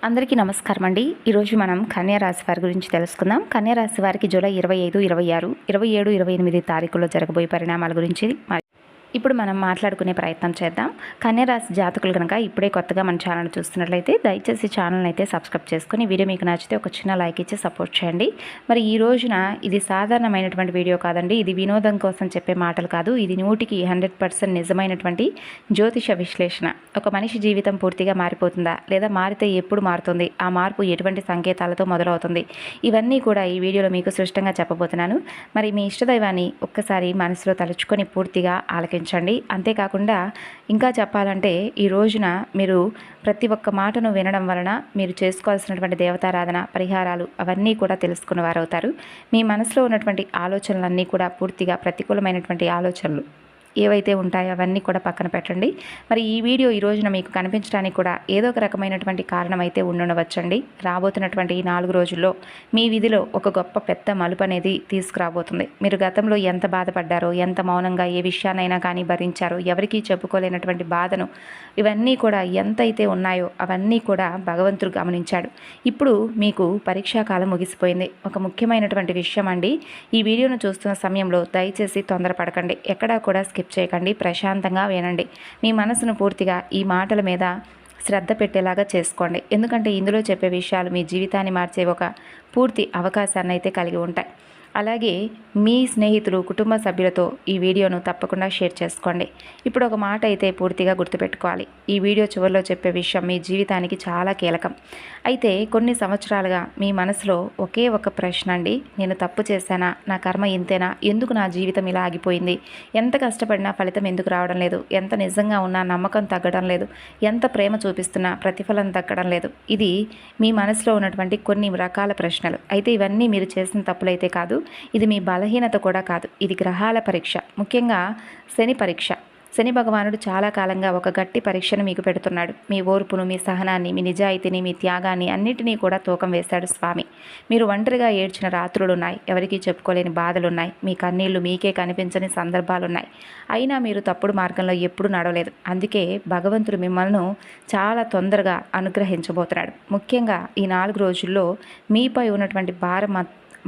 అందరికీ నమస్కారం అండి. ఈరోజు మనం కన్యా రాశి వారి గురించి తెలుసుకుందాం. కన్యా రాశి వారికి జూలై 25, 26, 27, 28 తారీఖుల్లో జరగబోయే పరిణామాల గురించి ఇప్పుడు మనం మాట్లాడుకునే ప్రయత్నం చేద్దాం. కన్యా రాశి జాతకులు కనుక ఇప్పుడే కొత్తగా మన ఛానల్ చూస్తున్నట్లయితే దయచేసి ఛానల్ని అయితే సబ్స్క్రైబ్ చేసుకుని వీడియో మీకు నచ్చితే ఒక చిన్న లైక్ ఇచ్చి సపోర్ట్ చేయండి. మరి ఈ రోజున ఇది సాధారణమైనటువంటి వీడియో కాదండి. ఇది వినోదం కోసం చెప్పే మాటలు కాదు. ఇది 100% నిజమైనటువంటి జ్యోతిష విశ్లేషణ. ఒక మనిషి జీవితం పూర్తిగా మారిపోతుందా, లేదా మారితే ఎప్పుడు మారుతుంది, ఆ మార్పు ఎటువంటి సంకేతాలతో మొదలవుతుంది, ఇవన్నీ కూడా ఈ వీడియోలో మీకు స్పష్టంగా చెప్పబోతున్నాను. మరి మీ ఇష్టదైవాన్ని ఒక్కసారి మనసులో తలుచుకొని పూర్తిగా ఆలకించండి. అంతేకాకుండా ఇంకా చెప్పాలంటే ఈ రోజున మీరు ప్రతి ఒక్క మాటను వినడం వలన మీరు చేసుకోవాల్సినటువంటి దేవతారాధన పరిహారాలు అవన్నీ కూడా తెలుసుకున్న వారు అవుతారు. మీ మనసులో ఉన్నటువంటి ఆలోచనలన్నీ కూడా పూర్తిగా ప్రతికూలమైనటువంటి ఆలోచనలు ఏవైతే ఉంటాయో అవన్నీ కూడా పక్కన పెట్టండి. మరి ఈ వీడియో ఈ రోజున మీకు కనిపించడానికి కూడా ఏదో ఒక రకమైనటువంటి కారణం అయితే ఉండవచ్చండి. రాబోతున్నటువంటి ఈ 4 రోజుల్లో మీ విధిలో ఒక గొప్ప పెద్ద మలుపు అనేది తీసుకురాబోతుంది. మీరు గతంలో ఎంత బాధపడ్డారో, ఎంత మౌనంగా ఏ విషయాన్నైనా కానీ భరించారో, ఎవరికీ చెప్పుకోలేనటువంటి బాధను ఇవన్నీ కూడా ఎంతైతే ఉన్నాయో అవన్నీ కూడా భగవంతుడు గమనించాడు. ఇప్పుడు మీకు పరీక్షాకాలం ముగిసిపోయింది. ఒక ముఖ్యమైనటువంటి విషయం అండి, ఈ వీడియోను చూస్తున్న సమయంలో దయచేసి తొందరపడకండి. ఎక్కడా కూడా స్కిప్ చేయకండి. ప్రశాంతంగా వినండి. మీ మనసును పూర్తిగా ఈ మాటల మీద శ్రద్ధ పెట్టేలాగా చేసుకోండి. ఎందుకంటే ఇందులో చెప్పే విషయాలు మీ జీవితాన్ని మార్చే ఒక పూర్తి అవకాశాన్ని అయితే కలిగి ఉంటాయి. అలాగే మీ స్నేహితులు, కుటుంబ సభ్యులతో ఈ వీడియోను తప్పకుండా షేర్ చేసుకోండి. ఇప్పుడు ఒక మాట అయితే పూర్తిగా గుర్తుపెట్టుకోవాలి. ఈ వీడియో చివరిలో చెప్పే విషయం మీ జీవితానికి చాలా కీలకం. అయితే కొన్ని సంవత్సరాలుగా మీ మనసులో ఒకే ఒక ప్రశ్న అండి, నేను తప్పు చేశానా, నా కర్మ ఇంతేనా, ఎందుకు నా జీవితం ఇలా ఆగిపోయింది, ఎంత కష్టపడినా ఫలితం ఎందుకు రావడం లేదు, ఎంత నిజంగా ఉన్నా నమ్మకం తగ్గడం లేదు, ఎంత ప్రేమ చూపిస్తున్నా ప్రతిఫలం దక్కడం లేదు. ఇది మీ మనసులో ఉన్నటువంటి కొన్ని రకాల ప్రశ్నలు. అయితే ఇవన్నీ మీరు చేసిన తప్పులైతే కాదు, ఇది మీ బలహీనత కూడా కాదు. ఇది గ్రహాల పరీక్ష, ముఖ్యంగా శని పరీక్ష. శని భగవానుడు చాలా కాలంగా ఒక గట్టి పరీక్షను మీకు పెడుతున్నాడు. మీ ఓర్పును, మీ సహనాన్ని, మీ నిజాయితీని, మీ త్యాగాన్ని అన్నిటినీ కూడా తూకం వేశాడు స్వామి. మీరు ఒంటరిగా ఏడ్చిన రాత్రులున్నాయి, ఎవరికీ చెప్పుకోలేని బాధలున్నాయి, మీ కన్నీళ్లు మీకే కనిపించని సందర్భాలున్నాయి. అయినా మీరు తప్పుడు మార్గంలో ఎప్పుడూ నడవలేదు. అందుకే భగవంతుడు మిమ్మల్ని చాలా తొందరగా అనుగ్రహించబోతున్నాడు. ముఖ్యంగా ఈ 4 రోజుల్లో మీపై ఉన్నటువంటి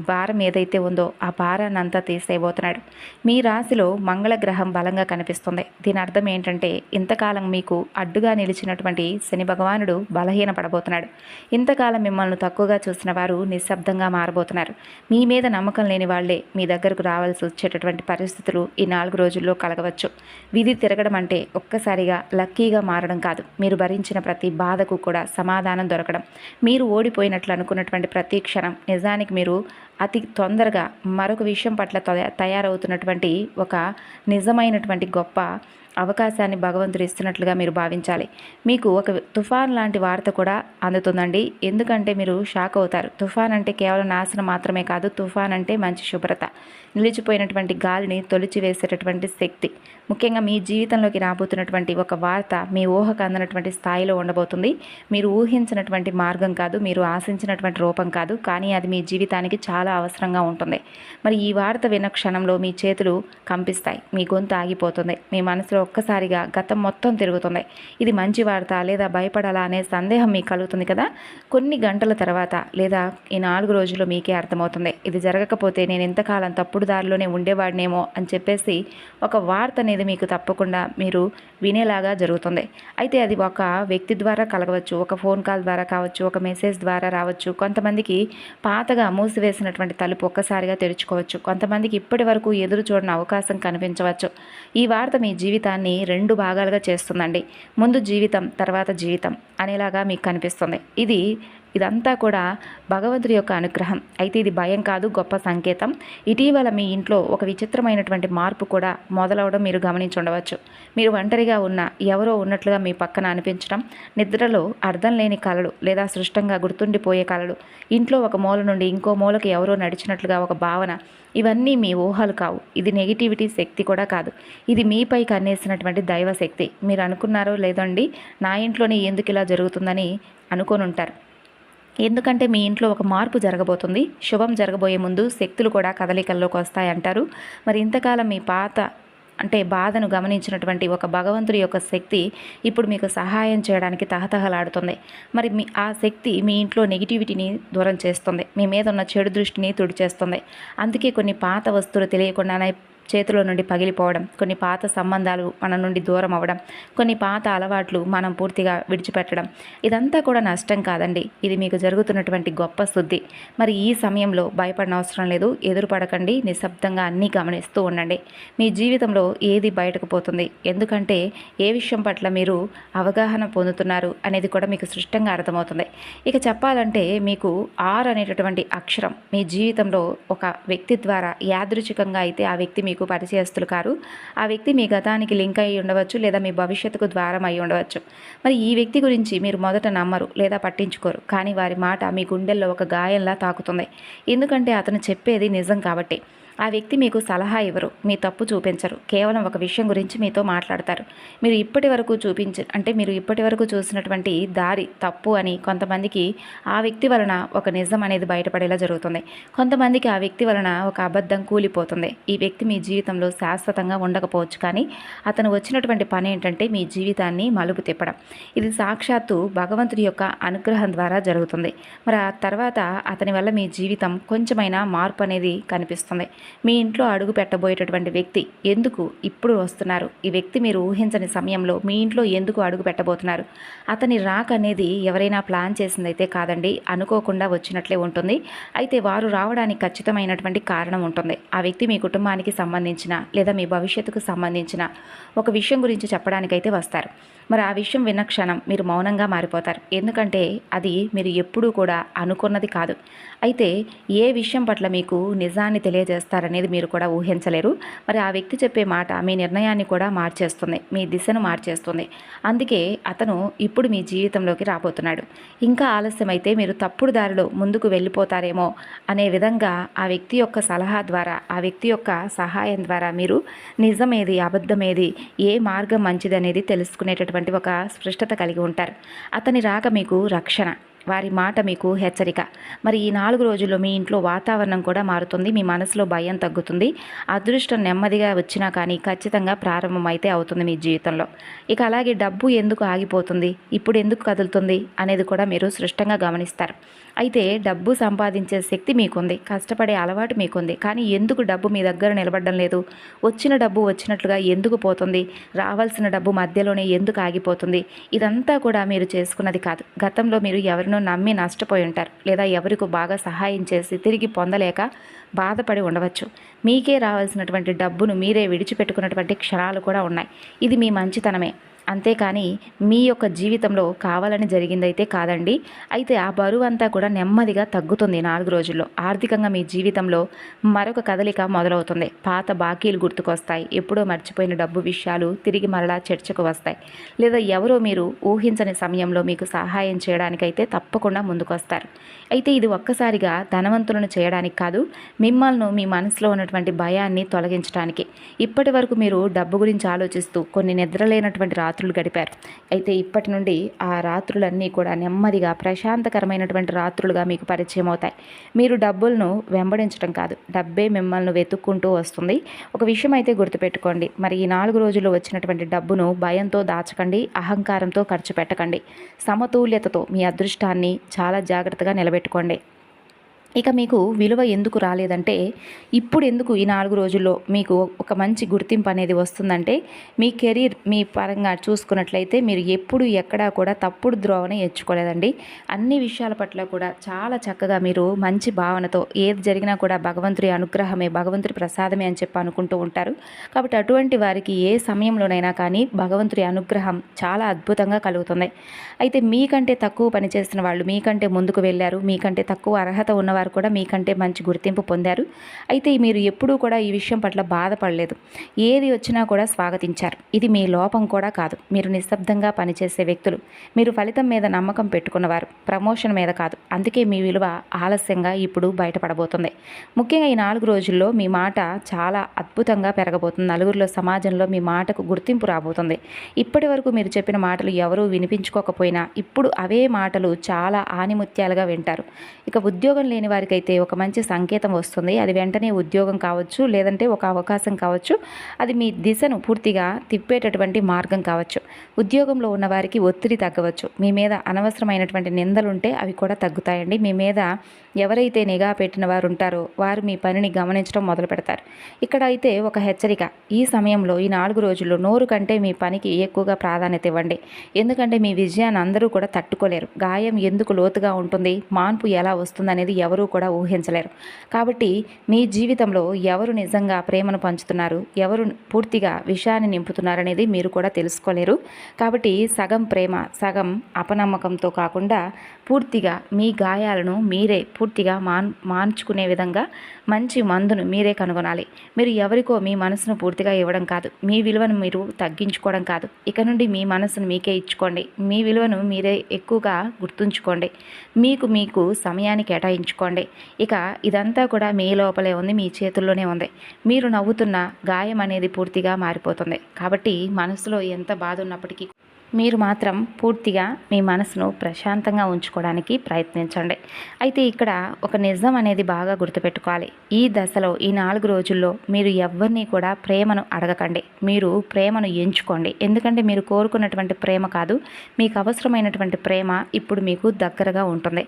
భారం ఏదైతే ఉందో ఆ భారాన్ని అంతా తీసేయబోతున్నాడు. మీ రాశిలో మంగళగ్రహం బలంగా కనిపిస్తుంది. దీని అర్థం ఏంటంటే ఇంతకాలం మీకు అడ్డుగా నిలిచినటువంటి శని భగవానుడు బలహీనపడబోతున్నాడు. ఇంతకాలం మిమ్మల్ని తక్కువగా చూసిన వారు నిశ్శబ్దంగా మారబోతున్నారు. మీ మీద నమ్మకం లేని వాళ్లే మీ దగ్గరకు రావాల్సి వచ్చేటటువంటి పరిస్థితులు ఈ 4 రోజుల్లో కలగవచ్చు. విధి తిరగడం అంటే ఒక్కసారిగా లక్కీగా మారడం కాదు. మీరు భరించిన ప్రతి బాధకు కూడా సమాధానం దొరకడం. మీరు ఓడిపోయినట్లు అనుకున్నటువంటి ప్రతి క్షణం నిజానికి మీరు అతి తొందరగా మరొక విషయం పట్ల తయారవుతున్నటువంటి ఒక నిజమైనటువంటి గొప్ప అవకాశాన్ని భగవంతుడు ఇస్తున్నట్లుగా మీరు భావించాలి. మీకు ఒక తుఫాన్ లాంటి వార్త కూడా అందుతుందండి. ఎందుకంటే మీరు షాక్ అవుతారు. తుఫాన్ అంటే కేవలం నాశనం మాత్రమే కాదు, తుఫాన్ అంటే మంచి శుభ్రత, నిలిచిపోయినటువంటి గాలిని తొలిచివేసేటటువంటి శక్తి. ముఖ్యంగా మీ జీవితంలోకి రాబోతున్నటువంటి ఒక వార్త మీ ఊహకు అందనటువంటి స్థాయిలో ఉండబోతుంది. మీరు ఊహించినటువంటి మార్గం కాదు, మీరు ఆశించినటువంటి రూపం కాదు, కానీ అది మీ జీవితానికి చాలా అవసరంగా ఉంటుంది. మరి ఈ వార్త విన్న క్షణంలో మీ చేతులు కంపిస్తాయి, మీ గొంతు ఆగిపోతుంది, మీ మనసులో ఒక్కసారిగా గతం మొత్తం తిరుగుతుంది. ఇది మంచి వార్త లేదా భయపడాలా అనే సందేహం మీకు కలుగుతుంది కదా. కొన్ని గంటల తర్వాత లేదా ఈ 4 రోజుల్లో మీకే అర్థమవుతుంది, ఇది జరగకపోతే నేను ఇంతకాలం తప్పుడు దారిలోనే ఉండేవాడినేమో అని చెప్పేసి ఒక వార్త అనేది మీకు తప్పకుండా మీరు వినేలాగా జరుగుతుంది. అయితే అది ఒక వ్యక్తి ద్వారా కలగవచ్చు, ఒక ఫోన్ కాల్ ద్వారా కావచ్చు, ఒక మెసేజ్ ద్వారా రావచ్చు. కొంతమందికి పాతగా మూసివేసినటువంటి తలుపు ఒక్కసారిగా తెరుచుకోవచ్చు. కొంతమందికి ఇప్పటి వరకు ఎదురు చూడని అవకాశం కనిపించవచ్చు. ఈ వార్త మీ జీవితాన్ని 2 భాగాలుగా చేస్తుందండి. ముందు జీవితం, తర్వాత జీవితం అనేలాగా మీకు కనిపిస్తుంది. ఇదంతా కూడా భగవంతుడి యొక్క అనుగ్రహం. అయితే ఇది భయం కాదు, గొప్ప సంకేతం. ఇటీవల మీ ఇంట్లో ఒక విచిత్రమైనటువంటి మార్పు కూడా మొదలవడం మీరు గమనించి ఉండవచ్చు. మీరు ఒంటరిగా ఉన్న ఎవరో ఉన్నట్లుగా మీ పక్కన అనిపించడం, నిద్రలో అర్థం లేని కలలు లేదా సృష్టంగా గుర్తుండిపోయే కలలు, ఇంట్లో ఒక మూల నుండి ఇంకో మూలకి ఎవరో నడిచినట్లుగా ఒక భావన, ఇవన్నీ మీ ఊహలు కావు. ఇది నెగిటివిటీ శక్తి కూడా కాదు. ఇది మీపై కన్నేసినటువంటి దైవశక్తి. మీరు అనుకున్నారో లేదండి, నా ఇంట్లోనే ఎందుకు ఇలా జరుగుతుందని అనుకొని ఉంటారు. ఎందుకంటే మీ ఇంట్లో ఒక మార్పు జరగబోతుంది. శుభం జరగబోయే ముందు శక్తులు కూడా కదలికల్లోకి వస్తాయంటారు. మరి ఇంతకాలం మీ పాత అంటే బాధను గమనించినటువంటి ఒక భగవంతుడి యొక్క శక్తి ఇప్పుడు మీకు సహాయం చేయడానికి తహతహలాడుతుంది. మరి ఆ శక్తి మీ ఇంట్లో నెగిటివిటీని దూరం చేస్తుంది, మీ మీద ఉన్న చెడు దృష్టిని తుడిచేస్తుంది. అందుకే కొన్ని పాత వస్తువులు తెలియకుండానే చేతిలో నుండి పగిలిపోవడం, కొన్ని పాత సంబంధాలు మన నుండి దూరం అవ్వడం, కొన్ని పాత అలవాట్లు మనం పూర్తిగా విడిచిపెట్టడం, ఇదంతా కూడా నష్టం కాదండి, ఇది మీకు జరుగుతున్నటువంటి గొప్ప శుద్ధి. మరి ఈ సమయంలో భయపడిన అవసరం లేదు, ఎదురుపడకండి, నిశ్శబ్దంగా అన్నీ గమనిస్తూ ఉండండి. మీ జీవితంలో ఏది బయటకు పోతుంది, ఎందుకంటే ఏ విషయం పట్ల మీరు అవగాహన పొందుతున్నారు అనేది కూడా మీకు స్పష్టంగా అర్థమవుతుంది. ఇక చెప్పాలంటే మీకు అనేటటువంటి అక్షరం మీ జీవితంలో ఒక వ్యక్తి ద్వారా యాదృచ్ఛికంగా అయితే ఆ వ్యక్తి మీకు పరిచయస్తులు కారు, ఆ వ్యక్తి మీ గతానికి లింక్ అయి ఉండవచ్చు, లేదా మీ భవిష్యత్తుకు ద్వారం అయి ఉండవచ్చు. మరి ఈ వ్యక్తి గురించి మీరు మొదట నమ్మరు లేదా పట్టించుకోరు, కానీ వారి మాట మీ గుండెల్లో ఒక గాయంలా తాకుతుంది. ఎందుకంటే అతను చెప్పేది నిజం కాబట్టి. ఆ వ్యక్తి మీకు సలహా ఇవ్వరు, మీ తప్పు చూపించరు, కేవలం ఒక విషయం గురించి మీతో మాట్లాడతారు. మీరు ఇప్పటి వరకు చూసినటువంటి దారి తప్పు అని కొంతమందికి ఆ వ్యక్తి వలన ఒక నిజం అనేది బయటపడేలా జరుగుతుంది. కొంతమందికి ఆ వ్యక్తి వలన ఒక అబద్ధం కూలిపోతుంది. ఈ వ్యక్తి మీ జీవితంలో శాశ్వతంగా ఉండకపోవచ్చు, కానీ అతను వచ్చినటువంటి పని ఏంటంటే మీ జీవితాన్ని మలుపు తిప్పడం. ఇది సాక్షాత్తు భగవంతుడి యొక్క అనుగ్రహం ద్వారా జరుగుతుంది. మరి ఆ తర్వాత అతని వల్ల మీ జీవితం కొంచెమైనా మార్పు అనేది కనిపిస్తుంది. మీ ఇంట్లో అడుగు పెట్టబోయేటటువంటి వ్యక్తి ఎందుకు ఇప్పుడు వస్తున్నారు, ఈ వ్యక్తి మీరు ఊహించని సమయంలో మీ ఇంట్లో ఎందుకు అడుగు పెట్టబోతున్నారు, అతని రాక అనేది ఎవరైనా ప్లాన్ చేసిందైతే కాదండి, అనుకోకుండా వచ్చినట్లే ఉంటుంది. అయితే వారు రావడానికి ఖచ్చితమైనటువంటి కారణం ఉంటుంది. ఆ వ్యక్తి మీ కుటుంబానికి సంబంధించిన లేదా మీ భవిష్యత్తుకు సంబంధించిన ఒక విషయం గురించి చెప్పడానికైతే వస్తారు. మరి ఆ విషయం విన్న క్షణం మీరు మౌనంగా మారిపోతారు, ఎందుకంటే అది మీరు ఎప్పుడూ కూడా అనుకున్నది కాదు. అయితే ఏ విషయం పట్ల మీకు నిజాన్ని తెలియజేస్తారనేది మీరు కూడా ఊహించలేరు. మరి ఆ వ్యక్తి చెప్పే మాట మీ నిర్ణయాన్ని కూడా మార్చేస్తుంది, మీ దిశను మార్చేస్తుంది. అందుకే అతను ఇప్పుడు మీ జీవితంలోకి రాబోతున్నాడు. ఇంకా ఆలస్యమైతే మీరు తప్పుడు దారిలో ముందుకు వెళ్ళిపోతారేమో అనే విధంగా ఆ వ్యక్తి యొక్క సలహా ద్వారా, ఆ వ్యక్తి యొక్క సహాయం ద్వారా మీరు నిజమేది అబద్ధమేది, ఏ మార్గం మంచిది అనేది తెలుసుకునేటటువంటి ఒక స్పష్టత కలిగి ఉంటారు. అతని రాక మీకు రక్షణ, వారి మాట మీకు హెచ్చరిక. మరి ఈ 4 రోజుల్లో మీ ఇంట్లో వాతావరణం కూడా మారుతుంది, మీ మనసులో భయం తగ్గుతుంది, అదృష్టం నెమ్మదిగా వచ్చినా కానీ ఖచ్చితంగా ప్రారంభమైతే అవుతుంది మీ జీవితంలో. ఇక అలాగే డబ్బు ఎందుకు ఆగిపోతుంది, ఇప్పుడు ఎందుకు కదులుతుంది అనేది కూడా మీరు స్పష్టంగా గమనిస్తారు. అయితే డబ్బు సంపాదించే శక్తి మీకుంది, కష్టపడే అలవాటు మీకుంది, కానీ ఎందుకు డబ్బు మీ దగ్గర నిలబడడం లేదు, వచ్చిన డబ్బు వచ్చినట్లుగా ఎందుకు పోతుంది, రావాల్సిన డబ్బు మధ్యలోనే ఎందుకు ఆగిపోతుంది, ఇదంతా కూడా మీరు చేసుకున్నది కాదు. గతంలో మీరు ఎవరినో నమ్మి నష్టపోయి ఉంటారు, లేదా ఎవరికో బాగా సహాయం చేసి తిరిగి పొందలేక బాధపడి ఉండవచ్చు. మీకే రావాల్సినటువంటి డబ్బును మీరే విడిచిపెట్టుకున్నటువంటి క్షణాలు కూడా ఉన్నాయి. ఇది మీ మంచితనమే, అంతేకాని మీ యొక్క జీవితంలో కావాలని జరిగిందైతే కాదండి. అయితే ఆ బరువు అంతా కూడా నెమ్మదిగా తగ్గుతుంది 4 రోజుల్లో. ఆర్థికంగా మీ జీవితంలో మరొక కదలిక మొదలవుతుంది. పాత బాకీలు గుర్తుకొస్తాయి, ఎప్పుడో మర్చిపోయిన డబ్బు విషయాలు తిరిగి మరలా చర్చకు వస్తాయి, లేదా ఎవరో మీరు ఊహించని సమయంలో మీకు సహాయం చేయడానికైతే తప్పకుండా ముందుకొస్తారు. అయితే ఇది ఒక్కసారిగా ధనవంతులను చేయడానికి కాదు, మిమ్మల్ని మీ మనసులో ఉన్నటువంటి భయాన్ని తొలగించడానికి. ఇప్పటి వరకు మీరు డబ్బు గురించి ఆలోచిస్తూ కొన్ని నిద్రలేనటువంటి రాత్రులు గడిపారు. అయితే ఇప్పటి నుండి ఆ రాత్రులన్నీ కూడా నెమ్మదిగా ప్రశాంతకరమైనటువంటి రాత్రులుగా మీకు పరిచయం అవుతాయి. మీరు డబ్బులను వెంబడించడం కాదు, డబ్బే మిమ్మల్ని వెతుక్కుంటూ వస్తుంది. ఒక విషయం అయితే గుర్తుపెట్టుకోండి, మరి ఈ 4 రోజుల్లో వచ్చినటువంటి డబ్బును భయంతో దాచకండి, అహంకారంతో ఖర్చు పెట్టకండి. సమతుల్యతతో మీ అదృష్టాన్ని చాలా జాగ్రత్తగా నిలబెట్టుకోండి. ఇక మీకు విలువ ఎందుకు రాలేదంటే, ఇప్పుడు ఎందుకు ఈ 4 రోజుల్లో మీకు ఒక మంచి గుర్తింపు అనేది వస్తుందంటే, మీ కెరీర్ మీ పరంగా చూసుకున్నట్లయితే మీరు ఎప్పుడు ఎక్కడా కూడా తప్పుడు ద్రోవని ఎంచుకోలేదండి. అన్ని విషయాల పట్ల కూడా చాలా చక్కగా మీరు మంచి భావనతో ఏది జరిగినా కూడా భగవంతుడి అనుగ్రహమే, భగవంతుడి ప్రసాదమే అని చెప్పి అనుకుంటూ ఉంటారు. కాబట్టి అటువంటి వారికి ఏ సమయంలోనైనా కానీ భగవంతుడి అనుగ్రహం చాలా అద్భుతంగా కలుగుతుంది. అయితే మీకంటే తక్కువ పనిచేసిన వాళ్ళు మీకంటే ముందుకు వెళ్ళారు, మీకంటే తక్కువ అర్హత ఉన్నవారు కూడా మీకంటే మంచి గుర్తింపు పొందారు. అయితే మీరు ఎప్పుడూ కూడా ఈ విషయం పట్ల బాధపడలేదు, ఏది వచ్చినా కూడా స్వాగతించారు. ఇది మీ లోపం కూడా కాదు, మీరు నిశ్శబ్దంగా పనిచేసే వ్యక్తులు, మీరు ఫలితం మీద నమ్మకం పెట్టుకున్నవారు, ప్రమోషన్ మీద కాదు. అందుకే మీ విలువ ఆలస్యంగా ఇప్పుడు బయటపడబోతుంది. ముఖ్యంగా ఈ 4 రోజుల్లో మీ మాట చాలా అద్భుతంగా పెరగబోతుంది. నలుగురిలో సమాజంలో మీ మాటకు గుర్తింపు రాబోతుంది. ఇప్పటి వరకు మీరు చెప్పిన మాటలు ఎవరూ వినిపించుకోకపోయినా ఇప్పుడు అవే మాటలు చాలా ఆనిముత్యాలుగా వింటారు. ఇక ఉద్యోగం లేని వారికైతే ఒక మంచి సంకేతం వస్తుంది. అది వెంటనే ఉద్యోగం కావచ్చు, లేదంటే ఒక అవకాశం కావచ్చు, అది మీ దిశను పూర్తిగా తిప్పేటటువంటి మార్గం కావచ్చు. ఉద్యోగంలో ఉన్న వారికి ఒత్తిడి తగ్గవచ్చు. మీ మీద అనవసరమైనటువంటి నిందలుంటే అవి కూడా తగ్గుతాయండి. మీ మీద ఎవరైతే నిఘా పెట్టిన వారు ఉంటారో వారు మీ పనిని గమనించడం మొదలు పెడతారు. ఇక్కడ అయితే ఒక హెచ్చరిక, ఈ సమయంలో ఈ 4 రోజుల్లో నోరు కంటే మీ పనికి ఎక్కువగా ప్రాధాన్యత ఇవ్వండి. ఎందుకంటే మీ విజయాన్ని అందరూ కూడా తట్టుకోలేరు. గాయం ఎందుకు లోతుగా ఉంటుంది, మార్పు ఎలా వస్తుందనేది ఎవరూ కూడా ఊహించలేరు. కాబట్టి మీ జీవితంలో ఎవరు నిజంగా ప్రేమను పంచుతున్నారు, ఎవరు పూర్తిగా విషయాన్ని నింపుతున్నారనేది మీరు కూడా తెలుసుకోలేరు. కాబట్టి సగం ప్రేమ, సగం అపనమ్మకంతో కాకుండా పూర్తిగా మీ గాయాలను మీరే పూర్తిగా మార్చుకునే విధంగా మంచి మందును మీరే కనుగొనాలి. మీరు ఎవరికో మీ మనసును పూర్తిగా ఇవ్వడం కాదు, మీ విలువను మీరు తగ్గించుకోవడం కాదు. ఇక నుండి మీ మనసును మీకే ఇచ్చుకోండి. మీ విలువను మీరే ఎక్కువగా గుర్తుంచుకోండి. మీకు సమయాన్ని కేటాయించుకోండి. ఇక ఇదంతా కూడా మీ లోపలే ఉంది, మీ చేతుల్లోనే ఉంది. మీరు నవ్వుతున్న గాయం అనేది పూర్తిగా మారిపోతుంది. కాబట్టి మనసులో ఎంత బాధ ఉన్నప్పటికీ మీరు మాత్రం పూర్తిగా మీ మనసును ప్రశాంతంగా ఉంచుకోవడానికి ప్రయత్నించండి. అయితే ఇక్కడ ఒక నిజం అనేది బాగా గుర్తుపెట్టుకోవాలి. ఈ దశలో ఈ 4 రోజుల్లో మీరు ఎవరిని కూడా ప్రేమను అడగకండి. మీరు ప్రేమను ఎంచుకోండి. ఎందుకంటే మీరు కోరుకున్నటువంటి ప్రేమ కాదు, మీకు అవసరమైనటువంటి ప్రేమ ఇప్పుడు మీకు దగ్గరగా ఉంటుంది.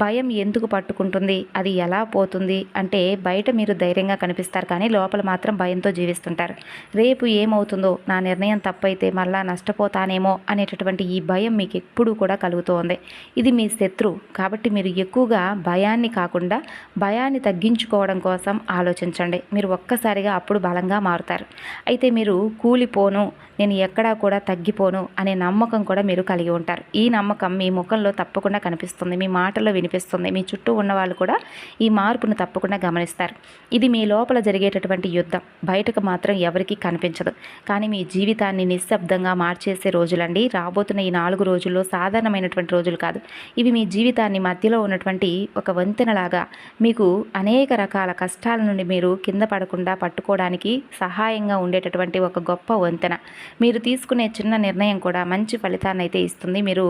భయం ఎందుకు పట్టుకుంటుంది, అది ఎలా పోతుంది అంటే బయట మీరు ధైర్యంగా కనిపిస్తారు, కానీ లోపల మాత్రం భయంతో జీవిస్తుంటారు. రేపు ఏమవుతుందో, నా నిర్ణయం తప్పైతే మళ్ళా నష్టపోతానేమో అనేటటువంటి ఈ భయం మీకు ఎప్పుడూ కూడా కలుగుతూ ఉంది. ఇది మీ శత్రువు. కాబట్టి మీరు ఎక్కువగా భయాన్ని కాకుండా భయాన్ని తగ్గించుకోవడం కోసం ఆలోచించండి. మీరు ఒక్కసారిగా అప్పుడు బలంగా మారుతారు. అయితే మీరు కూలిపోను, నేను ఎక్కడా కూడా తగ్గిపోను అనే నమ్మకం కూడా మీరు కలిగి ఉంటారు. ఈ నమ్మకం మీ ముఖంలో తప్పకుండా కనిపిస్తుంది, మీ మాటల్లో వినిపిస్తుంది. మీ చుట్టూ ఉన్న వాళ్ళు కూడా ఈ మార్పును తప్పకుండా గమనిస్తారు. ఇది మీ లోపల జరిగేటటువంటి యుద్ధం, బయటకు మాత్రం ఎవరికీ కనిపించదు. కానీ మీ జీవితాన్ని నిశ్శబ్దంగా మార్చేసే రోజులండి రాబోతున్న ఈ 4 రోజుల్లో. సాధారణమైనటువంటి రోజులు కాదు ఇవి. మీ జీవితాన్ని మధ్యలో ఉన్నటువంటి ఒక వంతెనలాగా మీకు అనేక రకాల కష్టాల నుండి మీరు కింద పడకుండా పట్టుకోవడానికి సహాయంగా ఉండేటటువంటి ఒక గొప్ప వంతెన. మీరు తీసుకునే చిన్న నిర్ణయం కూడా మంచి ఫలితాన్ని అయితే ఇస్తుంది. మీరు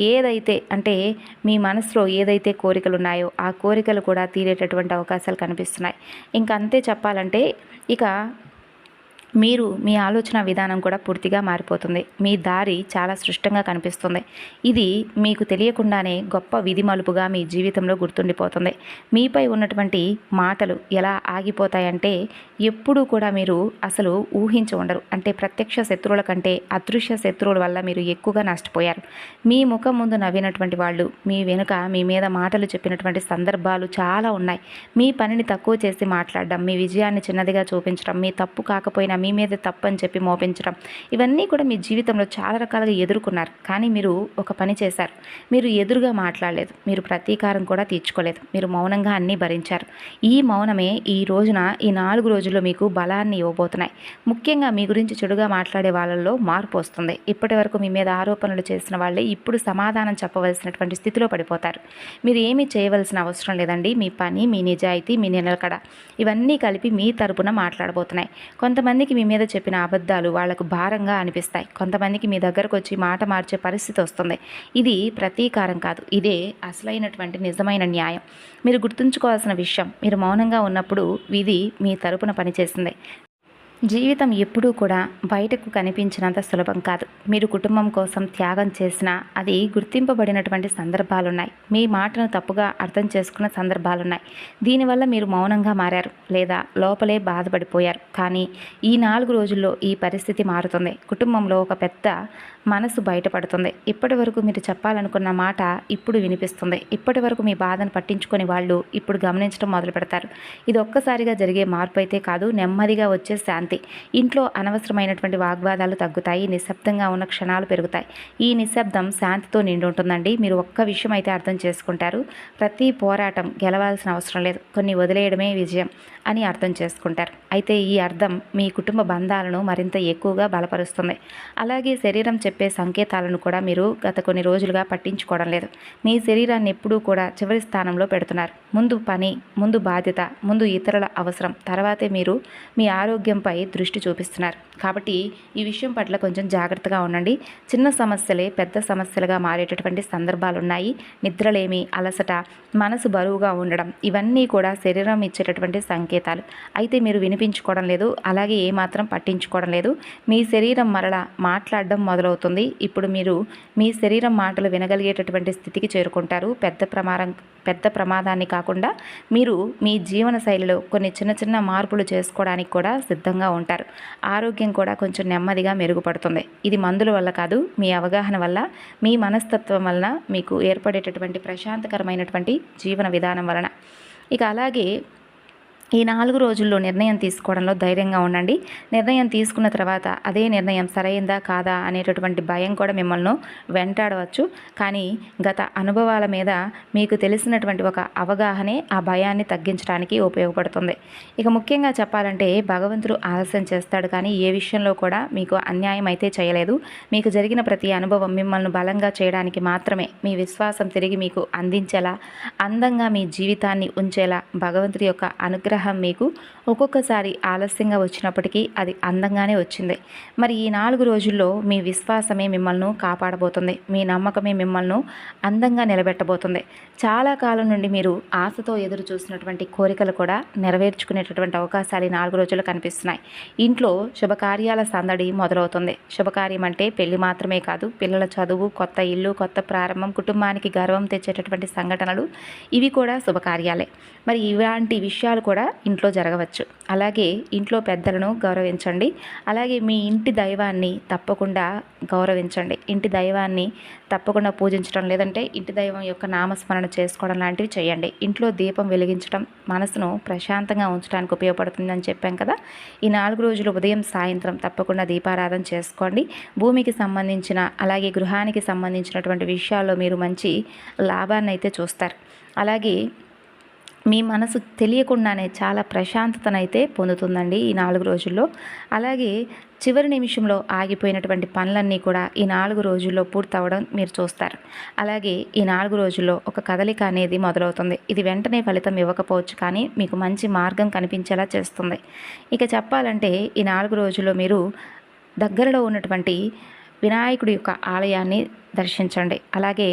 ఏదైతే అంటే మీ మనసులో ఏదైతే కోరికలు ఉన్నాయో ఆ కోరికలు కూడా తీరేటటువంటి అవకాశాలు కనిపిస్తున్నాయి. ఇంకంతే చెప్పాలంటే ఇక మీరు మీ ఆలోచన విధానం కూడా పూర్తిగా మారిపోతుంది. మీ దారి చాలా స్పష్టంగా కనిపిస్తుంది. ఇది మీకు తెలియకుండానే గొప్ప విధి మలుపుగా మీ జీవితంలో గుర్తుండిపోతుంది. మీపై ఉన్నటువంటి మాటలు ఎలా ఆగిపోతాయంటే ఎప్పుడూ కూడా మీరు అసలు ఊహించి ఉండరు. అంటే ప్రత్యక్ష శత్రువుల కంటే అదృశ్య శత్రువుల వల్ల మీరు ఎక్కువగా నష్టపోయారు. మీ ముఖం ముందు నవ్వినటువంటి వాళ్ళు మీ వెనుక మీ మీద మాటలు చెప్పినటువంటి సందర్భాలు చాలా ఉన్నాయి. మీ పనిని తక్కువ చేసి మాట్లాడడం, మీ విజయాన్ని చిన్నదిగా చూపించడం, మీ తప్పు కాకపోయినా మీ మీద తప్పు అని చెప్పి మోపించడం, ఇవన్నీ కూడా మీ జీవితంలో చాలా రకాలుగా ఎదుర్కొన్నారు. కానీ మీరు ఒక పని చేశారు. మీరు ఎదురుగా మాట్లాడలేదు, మీరు ప్రతీకారం కూడా తీర్చుకోలేదు. మీరు మౌనంగా అన్నీ భరించారు. ఈ మౌనమే ఈ రోజున ఈ 4 రోజుల్లో మీకు బలాన్ని ఇవ్వబోతున్నాయి. ముఖ్యంగా మీ గురించి చెడుగా మాట్లాడే వాళ్ళల్లో మార్పు వస్తుంది. ఇప్పటి వరకు మీ మీద ఆరోపణలు చేసిన వాళ్ళే ఇప్పుడు సమాధానం చెప్పవలసినటువంటి స్థితిలో పడిపోతారు. మీరు ఏమీ చేయవలసిన అవసరం లేదండి. మీ పని, మీ నిజాయితీ, మీ నిలకడ ఇవన్నీ కలిపి మీ తరపున మాట్లాడబోతున్నాయి. కొంతమందికి మీ మీద చెప్పిన అబద్ధాలు వాళ్లకు భారంగా అనిపిస్తాయి. కొంతమందికి మీ దగ్గరకు వచ్చి మాట మార్చే పరిస్థితి వస్తుంది. ఇది ప్రతీకారం కాదు, ఇదే అసలైనటువంటి నిజమైన న్యాయం. మీరు గుర్తుంచుకోవాల్సిన విషయం, మీరు మౌనంగా ఉన్నప్పుడు విధి మీ తరపున పనిచేసింది. జీవితం ఎప్పుడూ కూడా బయటకు కనిపించినంత సులభం కాదు. మీరు కుటుంబం కోసం త్యాగం చేసినా అది గుర్తింపబడినటువంటి సందర్భాలున్నాయి. మీ మాటను తప్పుగా అర్థం చేసుకున్న సందర్భాలున్నాయి. దీనివల్ల మీరు మౌనంగా మారారు లేదా లోపలే బాధపడిపోయారు. కానీ ఈ 4 రోజుల్లో ఈ పరిస్థితి మారుతుంది. కుటుంబంలో ఒక పెద్ద మనసు బయటపడుతుంది. ఇప్పటి వరకు మీరు చెప్పాలనుకున్న మాట ఇప్పుడు వినిపిస్తుంది. ఇప్పటి వరకు మీ బాధను పట్టించుకొని వాళ్ళు ఇప్పుడు గమనించడం మొదలు పెడతారు. ఇది ఒక్కసారిగా జరిగే మార్పు అయితే కాదు, నెమ్మదిగా వచ్చే శాంతి. ఇంట్లో అనవసరమైనటువంటి వాగ్వాదాలు తగ్గుతాయి. నిశ్శబ్దంగా ఉన్న క్షణాలు పెరుగుతాయి. ఈ నిశ్శబ్దం శాంతితో నిండి ఉంటుందండి. మీరు ఒక్క విషయం అయితే అర్థం చేసుకుంటారు, ప్రతి పోరాటం గెలవాల్సిన అవసరం లేదు, కొన్ని వదిలేయడమే విజయం అని అర్థం చేసుకుంటారు. అయితే ఈ అర్థం మీ కుటుంబ బంధాలను మరింత ఎక్కువగా బలపరుస్తుంది. అలాగే శరీరం చెప్పే చెప్పే సంకేతాలను కూడా మీరు గత కొన్ని రోజులుగా పట్టించుకోవడం లేదు. మీ శరీరాన్ని ఎప్పుడూ కూడా చివరి స్థానంలో పెడుతున్నారు. ముందు పని, ముందు బాధ్యత, ముందు ఇతరుల అవసరం, తర్వాతే మీరు మీ ఆరోగ్యంపై దృష్టి చూపిస్తున్నారు. కాబట్టి ఈ విషయం పట్ల కొంచెం జాగ్రత్తగా ఉండండి. చిన్న సమస్యలే పెద్ద సమస్యలుగా మారేటటువంటి సందర్భాలు ఉన్నాయి. నిద్రలేమి, అలసట, మనసు బరువుగా ఉండడం, ఇవన్నీ కూడా శరీరం ఇచ్చేటటువంటి సంకేతాలు. అయితే మీరు వినిపించుకోవడం లేదు, అలాగే ఏమాత్రం పట్టించుకోవడం లేదు. మీ శరీరం మరలా మాట్లాడడం మొదలవుతుంది. ఇప్పుడు మీరు మీ శరీరం మాటలు వినగలిగేటటువంటి స్థితికి చేరుకుంటారు. పెద్ద ప్రమాదాన్ని కాకుండా మీరు మీ జీవన శైలిలో కొన్ని చిన్న చిన్న మార్పులు చేసుకోవడానికి కూడా సిద్ధంగా ఉంటారు. ఆరోగ్యం కూడా కొంచెం నెమ్మదిగా మెరుగుపడుతుంది. ఇది మందుల వల్ల కాదు, మీ అవగాహన వల్ల, మీ మనస్తత్వం వలన మీకు ఏర్పడేటటువంటి ప్రశాంతకరమైనటువంటి జీవన విధానం వలన. ఇక అలాగే ఈ 4 రోజుల్లో నిర్ణయం తీసుకోవడంలో ధైర్యంగా ఉండండి. నిర్ణయం తీసుకున్న తర్వాత అదే నిర్ణయం సరైందా కాదా అనేటటువంటి భయం కూడా మిమ్మల్ని వెంటాడవచ్చు. కానీ గత అనుభవాల మీద మీకు తెలిసినటువంటి ఒక అవగాహనే ఆ భయాన్ని తగ్గించడానికి ఉపయోగపడుతుంది. ఇక ముఖ్యంగా చెప్పాలంటే భగవంతుడు ఆలస్యం చేస్తాడు, కానీ ఏ విషయంలో కూడా మీకు అన్యాయం అయితే చేయలేదు. మీకు జరిగిన ప్రతి అనుభవం మిమ్మల్ని బలంగా చేయడానికి మాత్రమే. మీ విశ్వాసం తిరిగి మీకు అందించేలా, అందంగా మీ జీవితాన్ని ఉంచేలా భగవంతుడి యొక్క అనుగ్రహం మీకు ఒక్కొక్కసారి ఆలస్యంగా వచ్చినప్పటికీ అది అందంగానే వచ్చింది. మరి ఈ 4 రోజుల్లో మీ విశ్వాసమే మిమ్మల్ని కాపాడబోతుంది. మీ నమ్మకమే మిమ్మల్ని అందంగా నిలబెట్టబోతుంది. చాలా కాలం నుండి మీరు ఆశతో ఎదురు చూసినటువంటి కోరికలు కూడా నెరవేర్చుకునేటటువంటి అవకాశాలు ఈ 4 రోజులు కనిపిస్తున్నాయి. ఇంట్లో శుభకార్యాల సందడి మొదలవుతుంది. శుభకార్యం అంటే పెళ్లి మాత్రమే కాదు, పిల్లల చదువు, కొత్త ఇల్లు, కొత్త ప్రారంభం, కుటుంబానికి గర్వం తెచ్చేటటువంటి సంఘటనలు, ఇవి కూడా శుభకార్యాలే. మరి ఇలాంటి విషయాలు కూడా ఇంట్లో జరగవచ్చు. అలాగే ఇంట్లో పెద్దలను గౌరవించండి. అలాగే మీ ఇంటి దైవాన్ని తప్పకుండా గౌరవించండి. ఇంటి దైవాన్ని తప్పకుండా పూజించడం, లేదంటే ఇంటి దైవం యొక్క నామస్మరణ చేసుకోవడం లాంటివి చేయండి. ఇంట్లో దీపం వెలిగించడం మనసును ప్రశాంతంగా ఉంచడానికి ఉపయోగపడుతుందని చెప్పాం కదా. ఈ 4 రోజులు ఉదయం సాయంత్రం తప్పకుండా దీపారాధన చేసుకోండి. భూమికి సంబంధించిన, అలాగే గృహానికి సంబంధించినటువంటి విషయాల్లో మీరు మంచి లాభాన్ని అయితే చూస్తారు. అలాగే మీ మనసు తెలియకుండానే చాలా ప్రశాంతతనైతే పొందుతుందండి ఈ 4 రోజుల్లో. అలాగే చివరి నిమిషంలో ఆగిపోయినటువంటి పనులన్నీ కూడా ఈ 4 రోజుల్లో పూర్తవడం మీరు చూస్తారు. అలాగే ఈ 4 రోజుల్లో ఒక కదలిక అనేది మొదలవుతుంది. ఇది వెంటనే ఫలితం ఇవ్వకపోవచ్చు, కానీ మీకు మంచి మార్గం కనిపించేలా చేస్తుంది. ఇక చెప్పాలంటే ఈ 4 రోజుల్లో మీరు దగ్గరలో ఉన్నటువంటి వినాయకుడి యొక్క ఆలయాన్ని దర్శించండి. అలాగే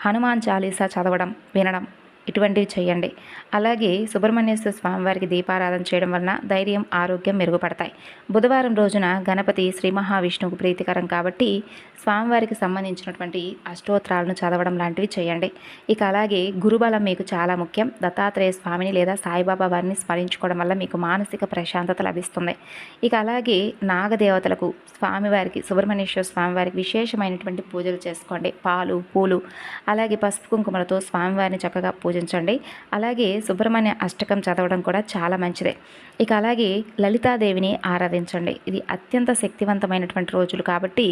హనుమాన్ చాలీసా చదవడం, వినడం, ఇటువంటివి చేయండి. అలాగే సుబ్రహ్మణ్యేశ్వర స్వామివారికి దీపారాధన చేయడం వలన ధైర్యం, ఆరోగ్యం మెరుగుపడతాయి. బుధవారం రోజున గణపతి శ్రీ మహావిష్ణువుకు ప్రీతికరం కాబట్టి స్వామివారికి సంబంధించినటువంటి అష్టోత్తరాలను చదవడం లాంటివి చేయండి. ఇక అలాగే గురుబలం మీకు చాలా ముఖ్యం. దత్తాత్రేయ స్వామిని లేదా సాయిబాబా వారిని స్మరించుకోవడం వల్ల మీకు మానసిక ప్రశాంతత లభిస్తుంది. ఇక అలాగే నాగదేవతలకు, స్వామివారికి, సుబ్రహ్మణ్యేశ్వర స్వామివారికి విశేషమైనటువంటి పూజలు చేసుకోండి. పాలు, పూలు, అలాగే పసుపు కుంకుమలతో స్వామివారిని చక్కగా పూజించండి. అలాగే సుబ్రహ్మణ్య అష్టకం చదవడం కూడా చాలా మంచిదే. ఇక అలాగే లలితాదేవిని ఆరాధించండి. ఇది అత్యంత శక్తివంతమైనటువంటి రోజులు కాబట్టి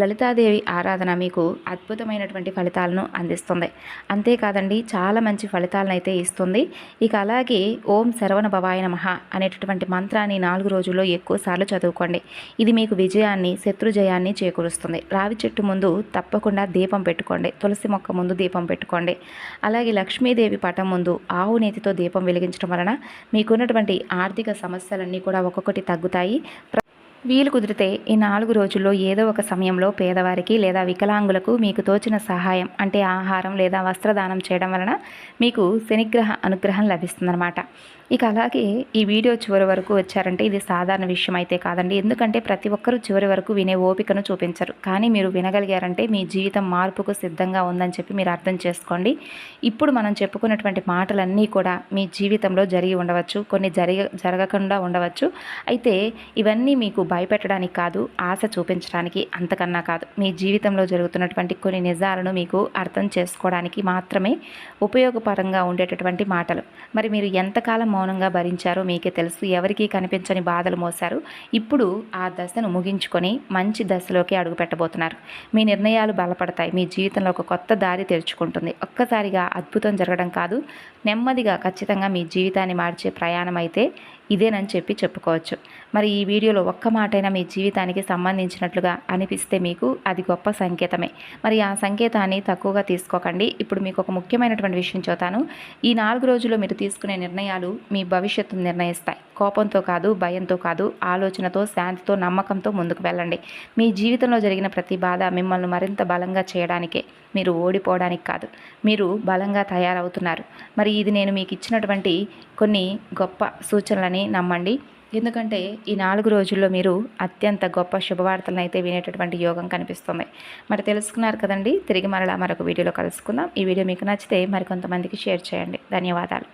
లలితాదేవి ఆరాధన మీకు అద్భుతమైనటువంటి ఫలితాలను అందిస్తుంది. అంతేకాదండి, చాలా మంచి ఫలితాలను అయితే ఇస్తుంది. ఇక అలాగే ఓం శరవణ భవాయ నమః అనేటటువంటి మంత్రాన్ని 4 రోజుల్లో ఎక్కువసార్లు చదువుకోండి. ఇది మీకు విజయాన్ని, శత్రుజయాన్ని చేకూరుస్తుంది. రావి చెట్టు ముందు తప్పకుండా దీపం పెట్టుకోండి. తులసి మొక్క ముందు దీపం పెట్టుకోండి. అలాగే లక్ష్మీదేవి పటం ముందు ఆవు నేతితో దీపం వెలిగించడం వలన మీకున్నటువంటి ఆర్థిక సమస్యలన్నీ కూడా ఒక్కొక్కటి తగ్గుతాయి. వీలు కుదిరితే ఈ 4 రోజుల్లో ఏదో ఒక సమయంలో పేదవారికి లేదా వికలాంగులకు మీకు తోచిన సహాయం అంటే ఆహారం లేదా వస్త్రదానం చేయడం వలన మీకు శనిగ్రహ అనుగ్రహం లభిస్తుందన్నమాట. ఇక అలాగే ఈ వీడియో చివరి వరకు వచ్చారంటే ఇది సాధారణ విషయం అయితే కాదండి. ఎందుకంటే ప్రతి ఒక్కరూ చివరి వరకు వినే ఓపికను చూపించరు. కానీ మీరు వినగలిగారంటే మీ జీవితం మార్పుకు సిద్ధంగా ఉందని చెప్పి మీరు అర్థం చేసుకోండి. ఇప్పుడు మనం చెప్పుకున్నటువంటి మాటలన్నీ కూడా మీ జీవితంలో జరిగి ఉండవచ్చు, కొన్ని జరగకుండా ఉండవచ్చు. అయితే ఇవన్నీ మీకు భయపెట్టడానికి కాదు, ఆశ చూపించడానికి, అంతకన్నా కాదు. మీ జీవితంలో జరుగుతున్నటువంటి కొన్ని నిజాలను మీకు అర్థం చేసుకోవడానికి మాత్రమే ఉపయోగపరంగా ఉండేటటువంటి మాటలు. మరి మీరు ఎంతకాలం మౌనంగా భరించారో మీకే తెలుసు. ఎవరికీ కనిపించని బాధలు మోసారు. ఇప్పుడు ఆ దశను ముగించుకొని మంచి దశలోకి అడుగు పెట్టబోతున్నారు. మీ నిర్ణయాలు బలపడతాయి. మీ జీవితంలో ఒక కొత్త దారి తెరుచుకుంటుంది. ఒక్కసారిగా అద్భుతం జరగడం కాదు, నెమ్మదిగా ఖచ్చితంగా మీ జీవితాన్ని మార్చే ప్రయాణం అయితే ఇదేనని చెప్పి చెప్పుకోవచ్చు. మరి ఈ వీడియోలో ఒక్క మాటైనా మీ జీవితానికి సంబంధించినట్లుగా అనిపిస్తే మీకు అది గొప్ప సంకేతమే. మరి ఆ సంకేతాన్ని తక్కువగా తీసుకోకండి. ఇప్పుడు మీకు ఒక ముఖ్యమైనటువంటి విషయం చెబుతాను. ఈ 4 రోజుల్లో మీరు తీసుకునే నిర్ణయాలు మీ భవిష్యత్తును నిర్ణయిస్తాయి. కోపంతో కాదు, భయంతో కాదు, ఆలోచనతో, శాంతితో, నమ్మకంతో ముందుకు వెళ్ళండి. మీ జీవితంలో జరిగిన ప్రతి బాధ మిమ్మల్ని మరింత బలంగా చేయడానికే, మీరు ఓడిపోవడానికి కాదు. మీరు బలంగా తయారవుతున్నారు. మరి ఇది నేను మీకు ఇచ్చినటువంటి కొన్ని గొప్ప సూచనలని నమ్మండి. ఎందుకంటే ఈ 4 రోజుల్లో మీరు అత్యంత గొప్ప శుభవార్తలను అయితే వినేటటువంటి యోగం కనిపిస్తుంది. మరి తెలుసుకున్నారు కదండి. తిరిగి మరలా మరొక వీడియోలో కలుసుకుందాం. ఈ వీడియో మీకు నచ్చితే మరికొంతమందికి షేర్ చేయండి. ధన్యవాదాలు.